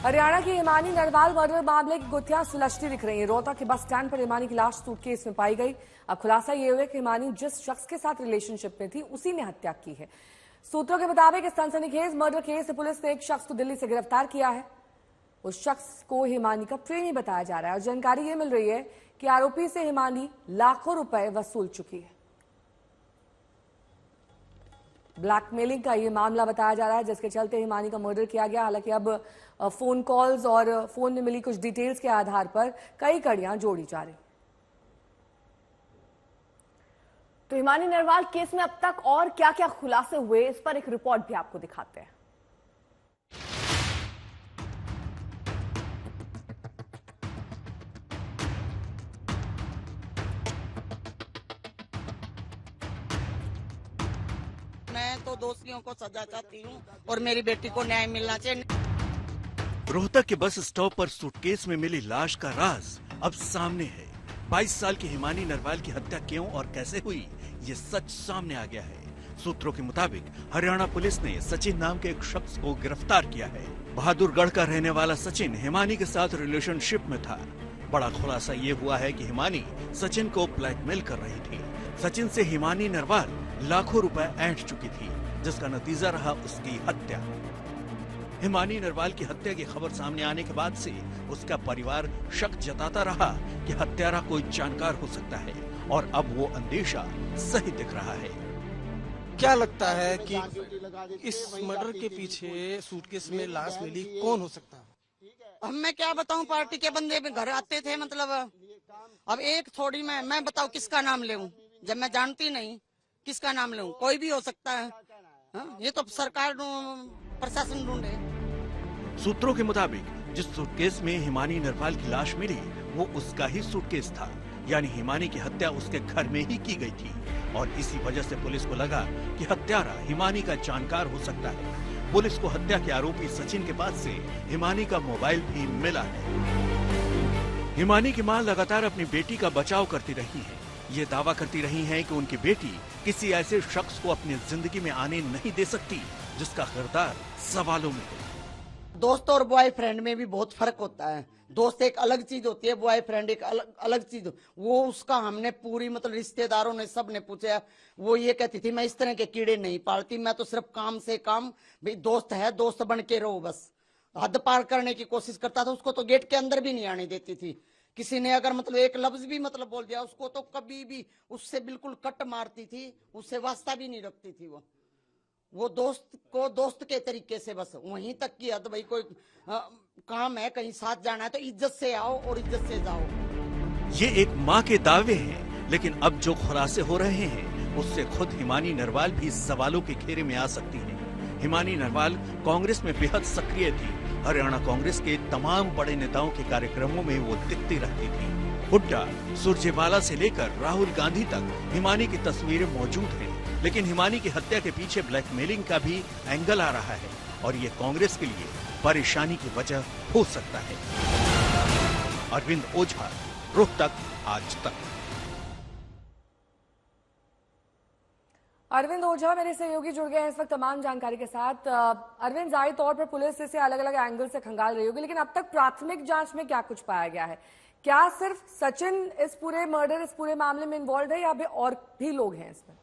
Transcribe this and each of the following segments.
हरियाणा की हिमानी नरवाल मर्डर मामले की गुत्थियां सुलझती दिख रही हैं। रोहतक के बस स्टैंड पर हिमानी की लाश सूटकेस में पाई गई। अब खुलासा ये हुआ कि हिमानी जिस शख्स के साथ रिलेशनशिप में थी उसी ने हत्या की है। सूत्रों के मुताबिक इस सनसनीखेज मर्डर केस से पुलिस ने एक शख्स को दिल्ली से गिरफ्तार किया है। उस शख्स को हिमानी का प्रेमी बताया जा रहा है और जानकारी ये मिल रही है कि आरोपी से हिमानी लाखों रुपए वसूल चुकी है। ब्लैकमेलिंग का ये मामला बताया जा रहा है जिसके चलते हिमानी का मर्डर किया गया। हालांकि अब फोन कॉल्स और फोन में मिली कुछ डिटेल्स के आधार पर कई कड़ियां जोड़ी जा रही। तो हिमानी नरवाल केस में अब तक और क्या क्या खुलासे हुए, इस पर एक रिपोर्ट भी आपको दिखाते हैं। मैं तो दोषियों को सजा चाहती हूँ और मेरी बेटी को न्याय मिलना चाहिए। रोहतक के बस स्टॉप पर सूटकेस में मिली लाश का राज अब सामने है। 22 साल की हिमानी नरवाल की हत्या क्यों और कैसे हुई, ये सच सामने आ गया है। सूत्रों के मुताबिक हरियाणा पुलिस ने सचिन नाम के एक शख्स को गिरफ्तार किया है। बहादुरगढ़ का रहने वाला सचिन हिमानी के साथ रिलेशनशिप में था। बड़ा खुलासा ये हुआ है कि हिमानी सचिन को ब्लैकमेल कर रही थी। सचिन से हिमानी नरवाल लाखों रुपए ऐंठ चुकी थी, जिसका नतीजा रहा उसकी हत्या। हिमानी नरवाल की हत्या की खबर सामने आने के बाद से उसका परिवार शक जताता रहा कि हत्यारा कोई जानकार हो सकता है और अब वो अंदेशा सही दिख रहा है। क्या लगता है कि इस मर्डर के पीछे सूटकेस में लाश मिली, कौन हो सकता है? अब मैं क्या बताऊं, पार्टी के बंदे भी घर आते थे, मतलब अब एक थोड़ी मैं बताऊं किसका नाम लेऊं, जब मैं जानती नहीं किसका नाम लेऊं, कोई भी हो सकता है। ये तो सरकार प्रशासन ढूंढे। सूत्रों के मुताबिक जिस सूटकेस में हिमानी नरवाल की लाश मिली वो उसका ही सूटकेस था, यानी हिमानी की हत्या उसके घर में ही की गई थी और इसी वजह से पुलिस को लगा कि हत्यारा हिमानी का जानकार हो सकता है। पुलिस को हत्या के आरोपी सचिन के पास से हिमानी का मोबाइल भी मिला है। हिमानी की मां लगातार अपनी बेटी का बचाव करती रही है। ये दावा करती रही हैं कि उनकी बेटी किसी ऐसे शख्स को अपनी जिंदगी में आने नहीं दे सकती जिसका किरदार सवालों में है। दोस्त और बॉयफ्रेंड में भी बहुत फर्क होता है। दोस्त एक अलग चीज होती है, बॉयफ्रेंड एक अलग चीज। वो उसका हमने पूरी मतलब रिश्तेदारों ने सब ने पूछा, वो ये कहती थी मैं इस तरह के कीड़े नहीं पालती, मैं तो सिर्फ काम से काम, भाई दोस्त है दोस्त बन के रहो बस। हद पार करने की कोशिश करता था, उसको तो गेट के अंदर भी नहीं आने देती थी। किसी ने अगर मतलब एक लफ्ज भी मतलब बोल दिया उसको तो कभी भी उससे बिल्कुल कट मारती थी, उससे वास्ता भी नहीं रखती थी। वो दोस्त को दोस्त के तरीके से बस वहीं तक की हद। भाई कोई काम है, कहीं साथ जाना है तो इज्जत से आओ और इज्जत से जाओ। ये एक माँ के दावे हैं, लेकिन अब जो खुलासे हो रहे हैं उससे खुद हिमानी नरवाल भी सवालों के घेरे में आ सकती है। हिमानी नरवाल कांग्रेस में बेहद सक्रिय थी। हरियाणा कांग्रेस के तमाम बड़े नेताओं के कार्यक्रमों में वो दिखती रहती थी। हुड्डा, सुरजेवाला से लेकर राहुल गांधी तक हिमानी की तस्वीरें मौजूद हैं। लेकिन हिमानी की हत्या के पीछे ब्लैकमेलिंग का भी एंगल आ रहा है और ये कांग्रेस के लिए परेशानी की वजह हो सकता है। अरविंद ओझा, रोहतक, आज तक। अरविंद ओझा मेरे सहयोगी जुड़ गए हैं इस वक्त तमाम जानकारी के साथ। अरविंद, जाहिर तौर पर पुलिस इसे अलग अलग एंगल से खंगाल रही होगी, लेकिन अब तक प्राथमिक जांच में क्या कुछ पाया गया है? क्या सिर्फ सचिन इस पूरे मर्डर, इस पूरे मामले में इन्वॉल्व है या और भी लोग हैं इसमें?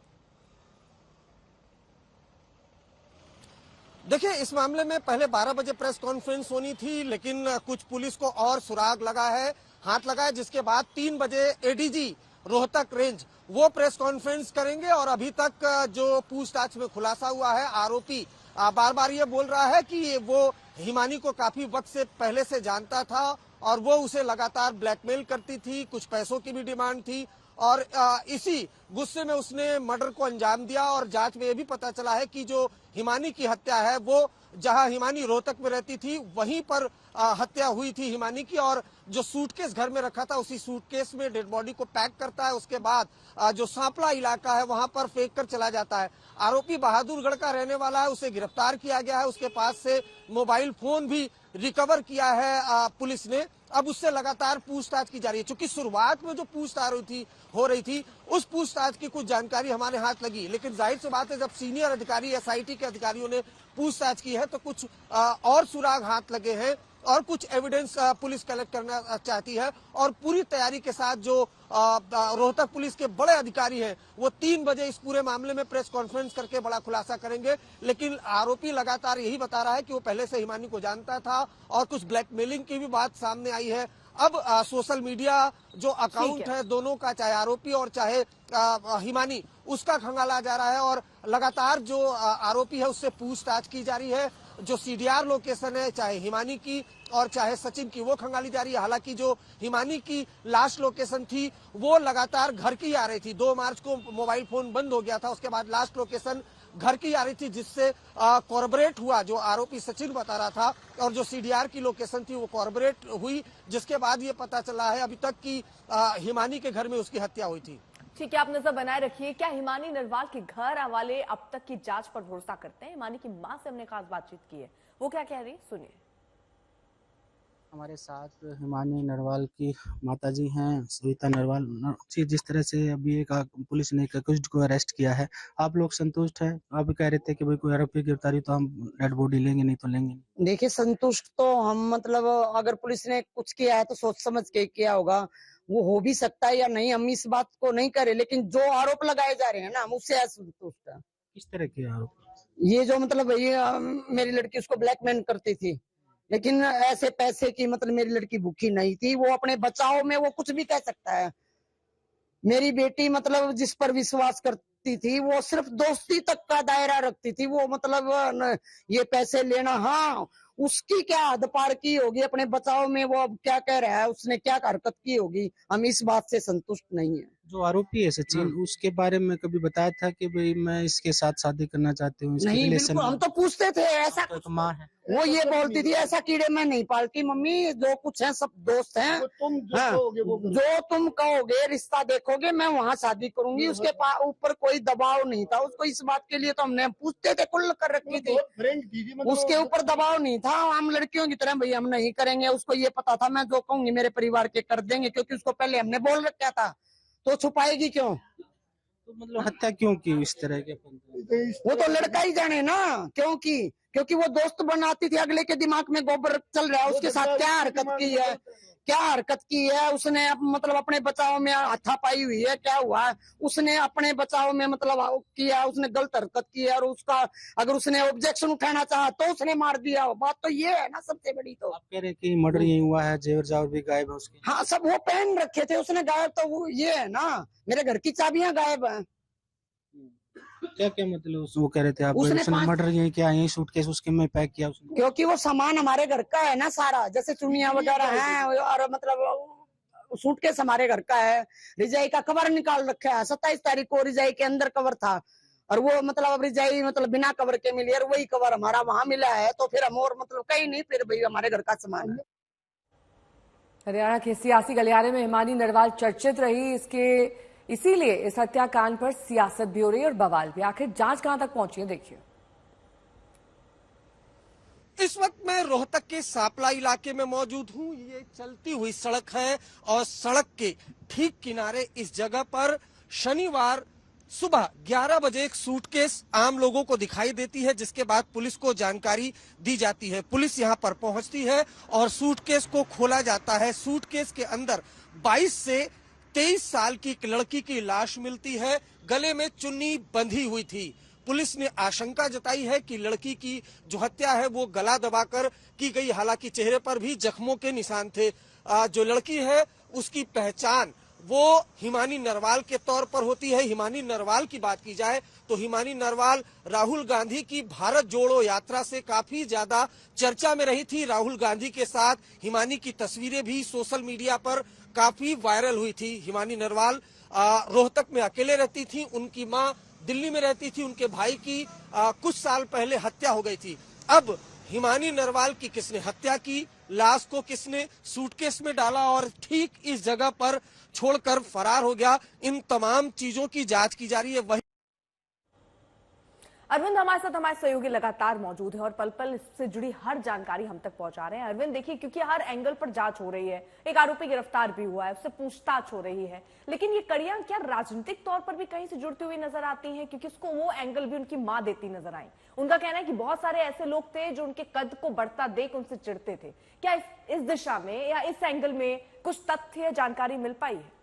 देखिए, इस मामले में पहले 12 बजे प्रेस कॉन्फ्रेंस होनी थी, लेकिन कुछ पुलिस को और सुराग लगा है, हाथ लगा है, जिसके बाद 3 बजे एडीजी रोहतक रेंज वो प्रेस कॉन्फ्रेंस करेंगे। और अभी तक जो पूछताछ में खुलासा हुआ है, आरोपी बार बार ये बोल रहा है कि वो हिमानी को काफी वक्त से पहले से जानता था और वो उसे लगातार ब्लैकमेल करती थी, कुछ पैसों की भी डिमांड थी और इसी गुस्से में उसने मर्डर को अंजाम दिया। और जांच में ये भी पता चला है कि जो हिमानी की हत्या है वो जहां हिमानी रोहतक में रहती थी वहीं पर हत्या हुई थी हिमानी की। और जो सूटकेस घर में रखा था उसी सूटकेस में डेड बॉडी को पैक करता है, उसके बाद जो सांपला इलाका है वहां पर फेंक कर चला जाता है। आरोपी बहादुरगढ़ का रहने वाला है, उसे गिरफ्तार किया गया है, उसके पास से मोबाइल फोन भी रिकवर किया है पुलिस ने। अब उससे लगातार पूछताछ की जा रही है। चूंकि शुरुआत में जो पूछताछ हो रही थी उस पूछताछ की कुछ जानकारी हमारे हाथ लगी, लेकिन जाहिर सी बात है जब सीनियर अधिकारी एसआईटी के अधिकारियों ने पूछताछ की है तो कुछ और सुराग हाथ लगे हैं। और कुछ एविडेंस पुलिस कलेक्ट करना चाहती है। और पूरी तैयारी के साथ जो रोहतक पुलिस के बड़े अधिकारी हैं वो 3 बजे इस पूरे मामले में प्रेस कॉन्फ्रेंस करके बड़ा खुलासा करेंगे। लेकिन आरोपी लगातार यही बता रहा है कि वो पहले से हिमानी को जानता था और कुछ ब्लैकमेलिंग की भी बात सामने आई है। अब सोशल मीडिया जो अकाउंट है दोनों का, चाहे आरोपी और चाहे हिमानी, उसका खंगाला जा रहा है और लगातार जो आरोपी है उससे पूछताछ की जा रही है। जो सीडीआर लोकेशन है चाहे हिमानी की और चाहे सचिन की, वो खंगाली जा रही है। हालांकि जो हिमानी की लास्ट लोकेशन थी वो लगातार घर की आ रही थी। 2 मार्च को मोबाइल फोन बंद हो गया था, उसके बाद लास्ट लोकेशन घर की आ रही थी, जिससे कॉर्पोरेट हुआ जो आरोपी सचिन बता रहा था, और जो सीडीआर की लोकेशन थी वो कॉर्पोरेट हुई, जिसके बाद ये पता चला है अभी तक कि हिमानी के घर में उसकी हत्या हुई थी। ठीक है, आप नजर बनाए रखिए। क्या हिमानी नरवाल के घर वाले अब तक की जांच पर भरोसा करते हैं? हिमानी की मां से हमने खास बातचीत की है, वो क्या कह रही है सुनिए। हमारे साथ हिमानी नरवाल की माताजी हैं, सविता नरवाल जी। जिस तरह से अभी एक पुलिस ने एक अक्यूज्ड को अरेस्ट किया है, आप लोग संतुष्ट हैं? आप भी कह रहे थे कि भाई कोई आरोपी गिरफ्तारी तो हम डेड बॉडी लेंगे, नहीं तो लेंगे नहीं। देखिए, संतुष्ट तो हम मतलब अगर पुलिस ने कुछ किया है तो सोच समझ के किया होगा, वो हो भी सकता है या नहीं, हम इस बात को नहीं करें, लेकिन जो आरोप लगाए जा रहे हैं ना, हम उससे असंतुष्ट हैं। किस तरह के आरोप? ये जो मतलब ये मेरी लड़की उसको ब्लैकमेल करती थी, लेकिन ऐसे पैसे की मतलब मेरी लड़की भूखी नहीं थी। वो अपने बचाव में वो कुछ भी कह सकता है। मेरी बेटी मतलब जिस पर विश्वास करती थी वो सिर्फ दोस्ती तक का दायरा रखती थी। वो मतलब ये पैसे लेना, हाँ, उसकी क्या हद पार की होगी अपने बचाव में, वो अब क्या कह रहा है, उसने क्या हरकत की होगी, हम इस बात से संतुष्ट नहीं है। जो आरोपी है सचिन, उसके बारे में कभी बताया था कि भाई मैं इसके साथ शादी करना चाहती हूँ? नहीं, बिल्कुल हम तो पूछते थे ऐसा। तो माँ है, वो ये बोलती थी ऐसा कीड़े में नहीं पालती मम्मी, जो कुछ है सब दोस्त हैं। तुम जो हाँ, कहोगे वो करो। जो तुम कहोगे, रिश्ता देखोगे, मैं वहाँ शादी करूंगी। उसके ऊपर कोई दबाव नहीं था उसको इस बात के लिए, तो हमने पूछते थे, कुल कर रखी थी, फ्रेंड थी जी, मतलब उसके ऊपर दबाव नहीं था। हम लड़कियों की तरह भाई हम नहीं करेंगे। उसको ये पता था मैं जो कहूंगी मेरे परिवार के कर देंगे, क्योंकि उसको पहले हमने बोल रखा था, तो छुपाएगी क्यों? तो मतलब हत्या क्यों की इस तरह के? वो तो लड़का ही जाने ना क्यों की, क्योंकि वो दोस्त बनाती थी, अगले के दिमाग में गोबर चल रहा है, उसके साथ क्या हरकत की है, क्या हरकत की है उसने, मतलब अपने बचाव में हाथापाई हुई है, क्या हुआ है, उसने अपने बचाव में मतलब किया, उसने गलत हरकत की है, और उसका अगर उसने ऑब्जेक्शन उठाना चाहा तो उसने मार दिया। बात तो ये है ना सबसे बड़ी। तो आप कह रहे हैं कि मर्डर यही हुआ है, जेवर जावर भी गायब है उसके? हाँ, सब वो पहन रखे थे उसने, गायब तो वो ये है ना, मेरे घर की चाबियां गायब है। क्या क्या मतलब वो कह रहे थे आप, उसने उसने मर्डर यही किया, यही सूटकेस उसके में पैक किया उसने? क्योंकि वो सामान हमारे घर का है ना सारा, जैसे चुनिया वगैरह हैं, और मतलब सूटकेस हमारे घर का है। रिजाई का कवर निकाल रखा है, 27 तारीख को रिजाई के अंदर कवर था, और वो मतलब अब रिजाई मतलब बिना कवर के मिली, और वही कवर हमारा वहां मिला है। तो फिर हम और मतलब कहीं नहीं, फिर भाई हमारे घर का सामान है। हरियाणा के सियासी गलियारे में हिमानी नरवाल चर्चित रही, इसीलिए इस हत्याकांड पर सियासत भी हो रही है और बवाल भी। आखिर जांच कहां तक पहुंची है, देखिए। इस वक्त मैं रोहतक के सापला इलाके में मौजूद हूं। ये चलती हुई सड़क है और सड़क के ठीक किनारे इस जगह पर शनिवार सुबह 11 बजे एक सूटकेस आम लोगों को दिखाई देती है, जिसके बाद पुलिस को जानकारी दी जाती है। पुलिस यहां पर पहुंचती है और सूटकेस को खोला जाता है। सूटकेस के अंदर 22 से 23 साल की एक लड़की की लाश मिलती है, गले में चुन्नी बंधी हुई थी। पुलिस ने आशंका जताई है कि लड़की की जो हत्या है वो गला दबाकर की गई, हालांकि चेहरे पर भी जख्मों के निशान थे। जो लड़की है उसकी पहचान वो हिमानी नरवाल के तौर पर होती है। हिमानी नरवाल की बात की जाए तो हिमानी नरवाल राहुल गांधी की भारत जोड़ो यात्रा से काफी ज्यादा चर्चा में रही थी। राहुल गांधी के साथ हिमानी की तस्वीरें भी सोशल मीडिया पर काफी वायरल हुई थी। हिमानी नरवाल रोहतक में अकेले रहती थी, उनकी मां दिल्ली में रहती थी, उनके भाई की कुछ साल पहले हत्या हो गई थी। अब हिमानी नरवाल की किसने हत्या की, लाश को किसने सूटकेस में डाला और ठीक इस जगह पर छोड़कर फरार हो गया, इन तमाम चीजों की जांच की जा रही है। वही अरविंद हमारे साथ हमारे सहयोगी लगातार मौजूद है और पल पल इससे जुड़ी हर जानकारी हम तक पहुंचा रहे हैं। अरविंद देखिए, क्योंकि हर एंगल पर जांच हो रही है, एक आरोपी गिरफ्तार भी हुआ है, उससे पूछताछ हो रही है, लेकिन ये कड़ियां क्या राजनीतिक तौर पर भी कहीं से जुड़ती हुई नजर आती हैं? क्योंकि उसको वो एंगल भी उनकी मां देती नजर आई। उनका कहना है कि बहुत सारे ऐसे लोग थे जो उनके कद को बढ़ता देख उनसे चिढ़ते थे। क्या इस दिशा में या इस एंगल में कुछ तथ्य जानकारी मिल पाई है?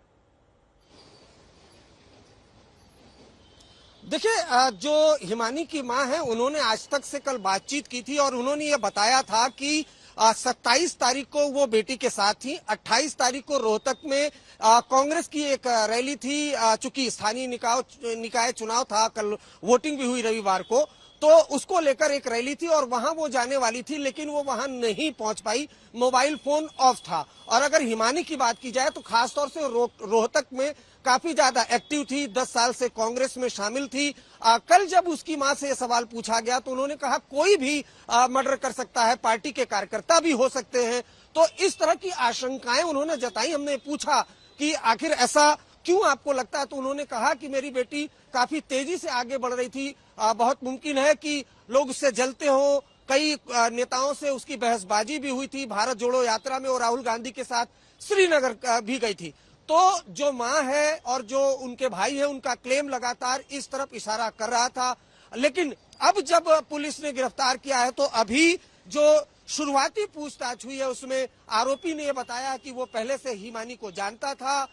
देखिए, जो हिमानी की मां है उन्होंने आज तक से कल बातचीत की थी और उन्होंने ये बताया था कि 27 तारीख को वो बेटी के साथ थी। 28 तारीख को रोहतक में कांग्रेस की एक रैली थी। चूंकि स्थानीय निकाय चुनाव था, कल वोटिंग भी हुई रविवार को, तो उसको लेकर एक रैली थी और वहां वो जाने वाली थी, लेकिन वो वहां नहीं पहुंच पाई, मोबाइल फोन ऑफ था। और अगर हिमानी की बात की जाए तो खासतौर से रोहतक में काफी ज्यादा एक्टिव थी, 10 साल से कांग्रेस में शामिल थी। कल जब उसकी मां से ये सवाल पूछा गया तो उन्होंने कहा कोई भी मर्डर कर सकता है, पार्टी के कार्यकर्ता भी हो सकते हैं। तो इस तरह की आशंकाएं उन्होंने जताई। हमने पूछा कि आखिर ऐसा क्यों आपको लगता है, तो उन्होंने कहा कि मेरी बेटी काफी तेजी से आगे बढ़ रही थी, बहुत मुमकिन है कि लोग उससे जलते हो। कई नेताओं से उसकी बहसबाजी भी हुई थी भारत जोड़ो यात्रा में, और राहुल गांधी के साथ श्रीनगर भी गई थी। तो जो मां है और जो उनके भाई है, उनका क्लेम लगातार इस तरफ इशारा कर रहा था। लेकिन अब जब पुलिस ने गिरफ्तार किया है तो अभी जो शुरुआती पूछताछ हुई है उसमें आरोपी ने यह बताया कि वो पहले से हिमानी को जानता था,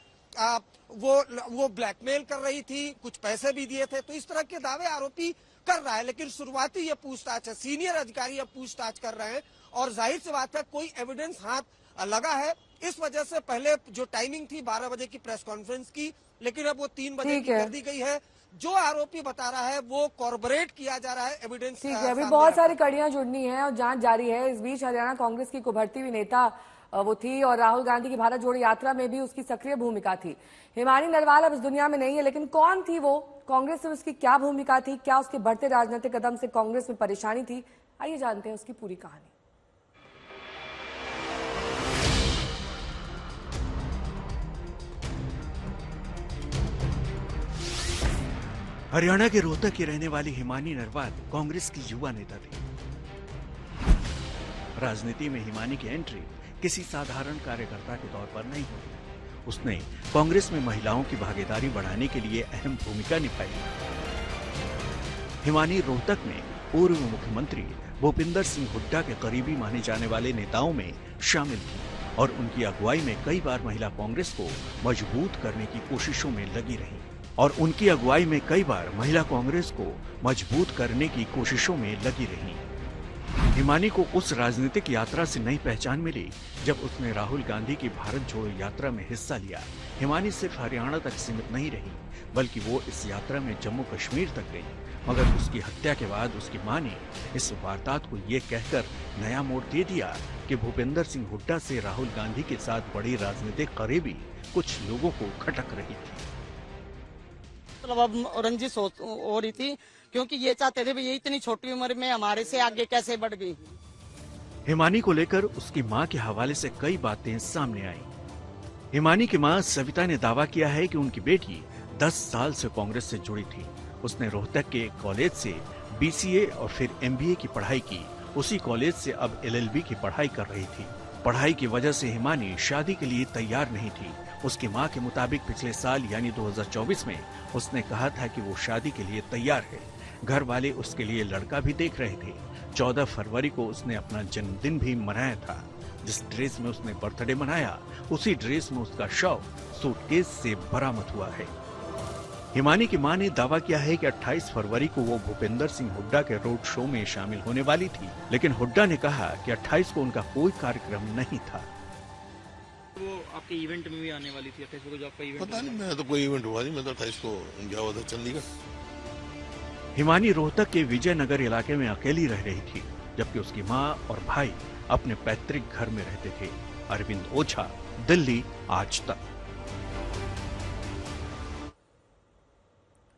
वो ब्लैकमेल कर रही थी, कुछ पैसे भी दिए थे। तो इस तरह के दावे आरोपी कर रहा है। लेकिन शुरुआती ये पूछताछ है, सीनियर अधिकारी अब पूछताछ कर रहे हैं और जाहिर सी बात है कोई एविडेंस हाथ लगा है। इस वजह से पहले जो टाइमिंग थी 12 बजे की प्रेस कॉन्फ्रेंस की, लेकिन अब वो 3 बजे की कर दी गई है। जो आरोपी बता रहा है वो कॉर्पोरेट किया जा रहा है, एविडेंस ठीक है। अभी बहुत सारी कड़ियां जुड़नी है और जांच जारी है। इस बीच हरियाणा कांग्रेस की उभरती हुई नेता वो थी और राहुल गांधी की भारत जोड़ो यात्रा में भी उसकी सक्रिय भूमिका थी। हिमानी नरवाल अब इस दुनिया में नहीं है, लेकिन कौन थी वो, कांग्रेस में उसकी क्या भूमिका थी, क्या उसके बढ़ते राजनीतिक कदम से कांग्रेस में परेशानी थी, आइए जानते हैं उसकी पूरी कहानी। हरियाणा के रोहतक की रहने वाली हिमानी नरवाल कांग्रेस की युवा नेता थी। राजनीति में हिमानी की एंट्री किसी साधारण कार्यकर्ता के तौर पर नहीं हुई। उसने कांग्रेस में महिलाओं की भागीदारी बढ़ाने के लिए अहम भूमिका निभाई। हिमानी रोहतक में पूर्व मुख्यमंत्री भूपिंदर सिंह हुड्डा के करीबी माने जाने वाले नेताओं में शामिल थी और उनकी अगुवाई में कई बार महिला कांग्रेस को मजबूत करने की कोशिशों में लगी रही हिमानी को उस राजनीतिक यात्रा से नई पहचान मिली जब उसने राहुल गांधी की भारत जोड़ो यात्रा में हिस्सा लिया। हिमानी सिर्फ हरियाणा तक सीमित नहीं रही, बल्कि वो इस यात्रा में जम्मू कश्मीर तक गई। मगर उसकी हत्या के बाद उसकी मां ने इस वारदात को ये कहकर नया मोड़ दे दिया कि भूपेंद्र सिंह हुड्डा से राहुल गांधी के साथ बड़ी राजनीतिक करीबी कुछ लोगों को खटक रही थी। मतलब अब रंजिश हो रही थी, क्योंकि ये चाहते थे ये इतनी छोटी उम्र में हमारे से आगे कैसे बढ़ गई। हिमानी को लेकर उसकी मां के हवाले से कई बातें सामने आई। हिमानी की मां सविता ने दावा किया है कि उनकी बेटी 10 साल से कांग्रेस से जुड़ी थी। उसने रोहतक के कॉलेज से BCA और फिर MBA की पढ़ाई की। उसी कॉलेज से अब LLB की पढ़ाई कर रही थी। पढ़ाई की वजह से हिमानी शादी के लिए तैयार नहीं थी। उसकी मां के मुताबिक पिछले साल यानी 2024 में उसने कहा था कि वो शादी के लिए तैयार है। घर वाले उसके लिए लड़का भी देख रहे थे। 14 फरवरी को उसने अपना जन्मदिन भी मनाया था। जिस ड्रेस में उसने बर्थडे मनाया, उसी ड्रेस में उसका शव सूटकेस से बरामद हुआ है। हिमानी की मां ने दावा किया है कि 28 फरवरी को वो भूपेंद्र सिंह हुड्डा के रोड शो में शामिल होने वाली थी, लेकिन हुड्डा ने कहा कि 28 को उनका कोई कार्यक्रम नहीं था। वो आपके इवेंट में भी आने वाली थी, 28 को जो आपका इवेंट पता नहीं, मैं तो कोई इवेंट हुआ नहीं, मैं तो 28 को गया हुआ था चंडीगढ़। हिमानी रोहतक के विजयनगर इलाके में अकेली रह रही थी, जबकि उसकी मां और भाई अपने पैतृक घर में रहते थे। अरविंद ओझा, दिल्ली, आज तक।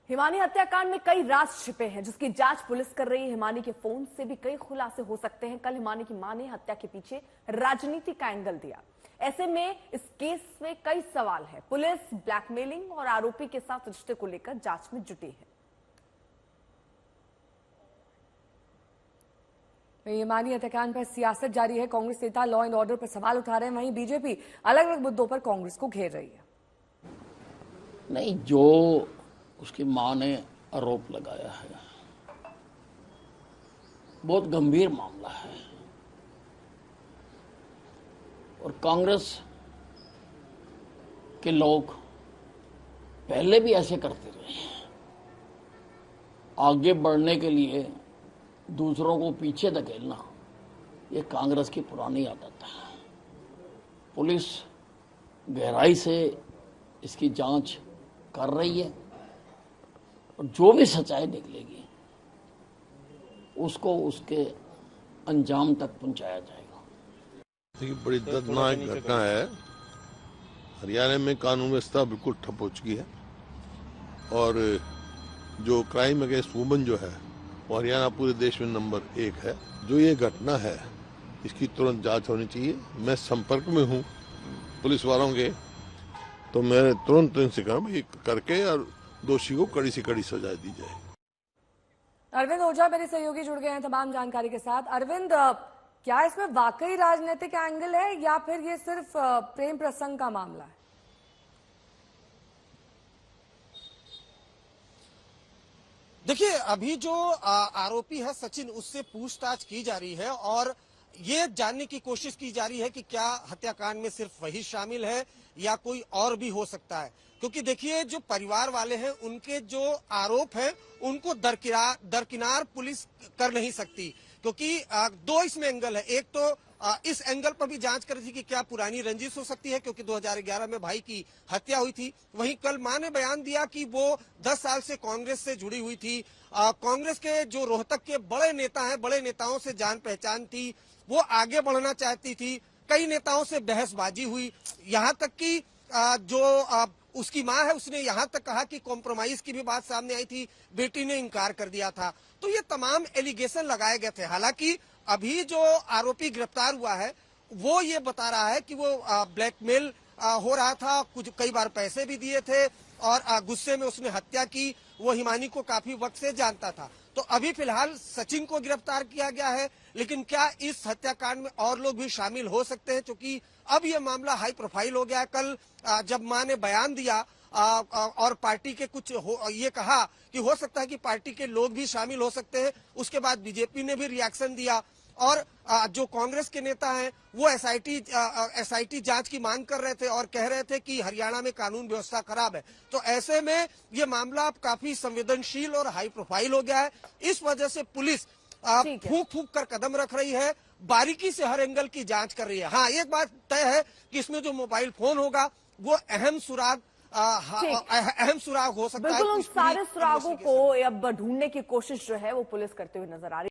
हिमानी हत्याकांड में कई राज छिपे हैं जिसकी जांच पुलिस कर रही है। हिमानी के फोन से भी कई खुलासे हो सकते हैं। कल हिमानी की मां ने हत्या के पीछे राजनीति का एंगल दिया। ऐसे में इस केस में कई सवाल है। पुलिस ब्लैकमेलिंग और आरोपी के साथ रिश्ते को लेकर जांच में जुटी है। हिमानी हत्याकांड पर सियासत जारी है। कांग्रेस नेता लॉ एंड ऑर्डर पर सवाल उठा रहे हैं, वहीं बीजेपी अलग अलग मुद्दों पर कांग्रेस को घेर रही है। नहीं, जो उसकी मां ने आरोप लगाया है बहुत गंभीर मामला है और कांग्रेस के लोग पहले भी ऐसे करते रहे हैं। आगे बढ़ने के लिए दूसरों को पीछे धकेलना ये कांग्रेस की पुरानी आदत है। पुलिस गहराई से इसकी जांच कर रही है और जो भी सच्चाई निकलेगी उसको उसके अंजाम तक पहुंचाया जाएगा। देखिए, बड़ी दर्दनाक घटना है। हरियाणा में कानून व्यवस्था बिल्कुल ठप हो चुकी है और जो क्राइम अगेंस्ट वुमेन जो है वो हरियाणा पूरे देश में नंबर 1 है। जो ये घटना है इसकी तुरंत जांच होनी चाहिए। मैं संपर्क में हूँ पुलिस वालों के, तो मैं तुरंत इनसे कार्रवाई करके और दोषी को कड़ी से कड़ी सजा दी जाए। अरविंद ओझा मेरे सहयोगी जुड़ गए हैं तमाम जानकारी के साथ। अरविंद, क्या इसमें वाकई राजनीतिक एंगल है या फिर ये सिर्फ प्रेम प्रसंग का मामला है? देखिए, अभी जो आरोपी है सचिन, उससे पूछताछ की जा रही है और ये जानने की कोशिश की जा रही है कि क्या हत्याकांड में सिर्फ वही शामिल है या कोई और भी हो सकता है। क्योंकि देखिए, जो परिवार वाले हैं उनके जो आरोप हैं उनको दरकिनार पुलिस कर नहीं सकती, क्योंकि दो इसमें एंगल है। एक तो इस एंगल पर भी जांच कर रही थी कि क्या पुरानी रंजिश हो सकती है, क्योंकि 2011 में भाई की हत्या हुई थी। वहीं कल मां ने बयान दिया कि वो 10 साल से कांग्रेस से जुड़ी हुई थी। कांग्रेस के जो रोहतक के बड़े नेता हैं, बड़े नेताओं से जान पहचान थी, वो आगे बढ़ना चाहती थी। कई नेताओं से बहसबाजी हुई, यहाँ तक कि उसकी मां है उसने यहाँ तक कहा कि कॉम्प्रोमाइज की भी बात सामने आई थी, बेटी ने इनकार कर दिया था। तो ये तमाम एलिगेशन लगाए गए थे। हालांकि अभी जो आरोपी गिरफ्तार हुआ है वो ये बता रहा है कि वो ब्लैकमेल हो रहा था, कुछ कई बार पैसे भी दिए थे और गुस्से में उसने हत्या की। वो हिमानी को काफी वक्त से जानता था। तो अभी फिलहाल सचिन को गिरफ्तार किया गया है, लेकिन क्या इस हत्याकांड में और लोग भी शामिल हो सकते हैं, क्योंकि अब ये मामला हाई प्रोफाइल हो गया है। कल जब मां ने बयान दिया और पार्टी के कुछ ये कहा कि हो सकता है कि पार्टी के लोग भी शामिल हो सकते हैं, उसके बाद बीजेपी ने भी रिएक्शन दिया और जो कांग्रेस के नेता हैं वो एसआईटी जांच की मांग कर रहे थे और कह रहे थे कि हरियाणा में कानून व्यवस्था खराब है। तो ऐसे में ये मामला अब काफी संवेदनशील और हाई प्रोफाइल हो गया है। इस वजह से पुलिस फूंक कर कदम रख रही है, बारीकी से हर एंगल की जांच कर रही है। हाँ, एक बात तय है कि इसमें जो मोबाइल फोन होगा वो अहम सुराग हो सकता है। बिल्कुल, उन सारे सुरागों को अब ढूंढने की कोशिश जो है वो पुलिस करते हुए नजर आ रही है।